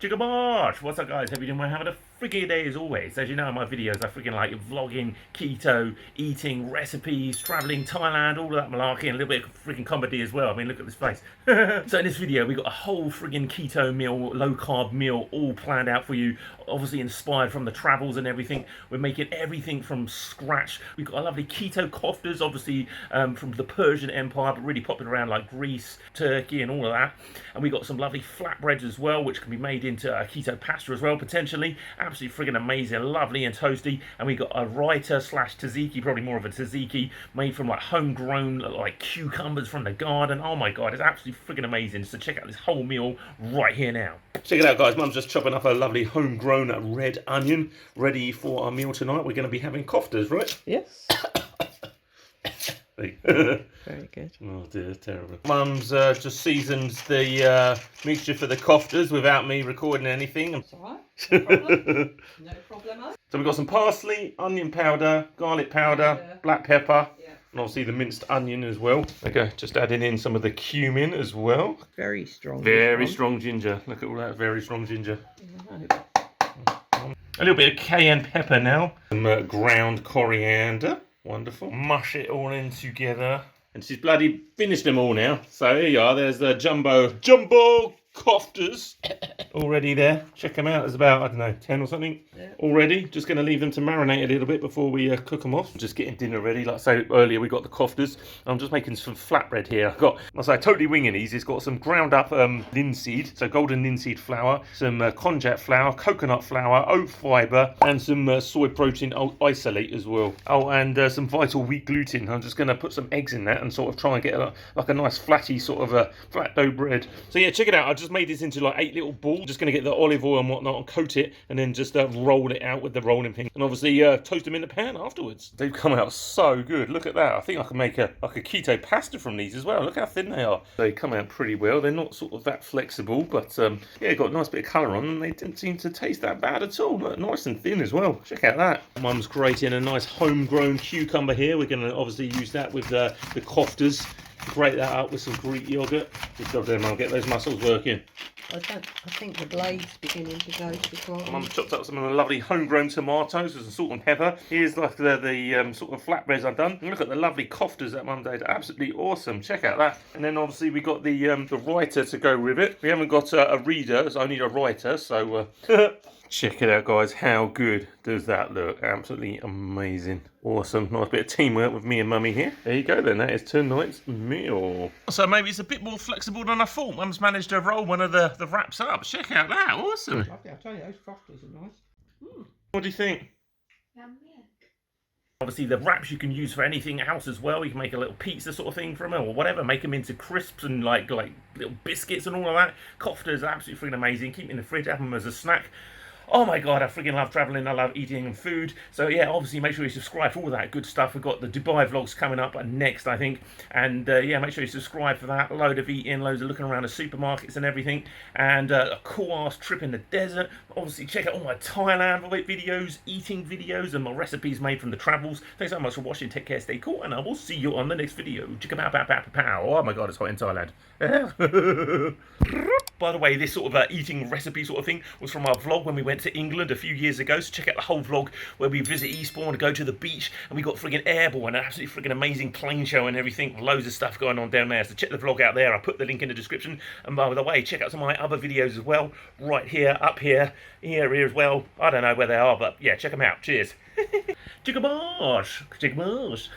Chickabosh! What's up, guys? Hope you're doing well. Having a freaking day as always. As you know in my videos, I freaking like vlogging, keto, eating, recipes, travelling, Thailand, all of that malarkey, and a little bit of freaking comedy as well. I mean, look at this face. So in this video, we got a whole freaking keto meal, low carb meal, all planned out for you. Obviously inspired from the travels and everything. We're making everything from scratch. We've got a lovely Keto Koftas, obviously from the Persian Empire, but really popular around like Greece, Turkey, and all of that. And we got some lovely flatbreads as well, which can be made into a keto pasta as well, potentially. Absolutely friggin' amazing, lovely and toasty. And we got a Raita/Tzatziki, probably more of a Tzatziki, made from like homegrown like cucumbers from the garden. Oh my god, it's absolutely friggin' amazing. So check out this whole meal right here now. Check it out, guys. Mum's just chopping up a lovely homegrown red onion, ready for our meal tonight. We're going to be having koftas, right? Yes. Very good. Oh dear, terrible. Mum's just seasoned the mixture for the koftas without me recording anything. It's alright. No problem. No problemo. So we've got some parsley, onion powder, garlic powder, black pepper, and obviously the minced onion as well. Okay, just adding in some of the cumin as well. Very strong. Very strong ginger. Look at all that very strong ginger. A little bit of cayenne pepper now. Some ground coriander. Wonderful. Mush it all in together. And she's bloody finished them all now. So here you are. There's the jumbo koftas already there. Check them out. There's about, I don't know, 10 or something already. Just going to leave them to marinate a little bit before we cook them off. Just getting dinner ready. Like I said earlier, we got the koftas. I'm just making some flatbread here. I've got, I say, totally winging these. It's got some ground up linseed, so golden linseed flour, some konjac flour, coconut flour, oat fibre, and some soy protein isolate as well. Oh, and some vital wheat gluten. I'm just going to put some eggs in that and sort of try and get like a nice flatty sort of a flat dough bread. So yeah, check it out. I just made this into like 8 little balls. Just going to get the olive oil and whatnot and coat it, and then just roll it out with the rolling pin, and obviously toast them in the pan afterwards. They've come out so good. Look at that. I think I can make a keto pasta from these as well. Look how thin they are. They come out pretty well. They're not sort of that flexible, but yeah, got a nice bit of colour on them. They didn't seem to taste that bad at all. Look, nice and thin as well. Check out that. Mum's grating a nice homegrown cucumber here. We're going to obviously use that with the koftas. Grate that up with some Greek yogurt. Good job there, Mum. Get those muscles working. I think the blade's beginning to go to well. Mum chopped up some of the lovely homegrown tomatoes with some salt and pepper. Here's like the sort of flatbreads I've done. And look at the lovely koftas that Mum did. Absolutely awesome. Check out that. And then obviously we got the Raita to go with it. We haven't got a reader, it's only a Raita, so check it out, guys. How good does that look? Absolutely amazing. Awesome. Nice bit of teamwork with me and Mummy here. There you go then. That is tonight's meal. So maybe it's a bit more flexible than I thought. Mum's managed to roll one of the wraps up. Check out that. Awesome. Lovely. I'll tell you, those koftas are nice. What do you think? Obviously the wraps you can use for anything else as well. You can make a little pizza sort of thing from them or whatever. Make them into crisps and like little biscuits and all of that. Koftas are absolutely freaking amazing. Keep them in the fridge, have them as a snack. Oh my god, I freaking love travelling, I love eating and food. So yeah, obviously make sure you subscribe for all that good stuff. We've got the Dubai vlogs coming up next, I think. And yeah, make sure you subscribe for that. A load of eating, loads of looking around the supermarkets and everything. And a cool-ass trip in the desert. Obviously check out all my Thailand videos, eating videos, and my recipes made from the travels. Thanks so much for watching. Take care, stay cool, and I will see you on the next video. Chicka pow pow pow pow. Oh my god, it's hot in Thailand. By the way, this sort of eating recipe sort of thing was from our vlog when we went to England a few years ago. So check out the whole vlog where we visit Eastbourne and go to the beach, and we got friggin' Airbourne, an absolutely friggin' amazing plane show and everything. Loads of stuff going on down there. So check the vlog out there. I'll put the link in the description. And by the way, check out some of my other videos as well. Right here, up here, here as well. I don't know where they are, but yeah, check them out. Cheers. Chicka bosh. Chicka bosh.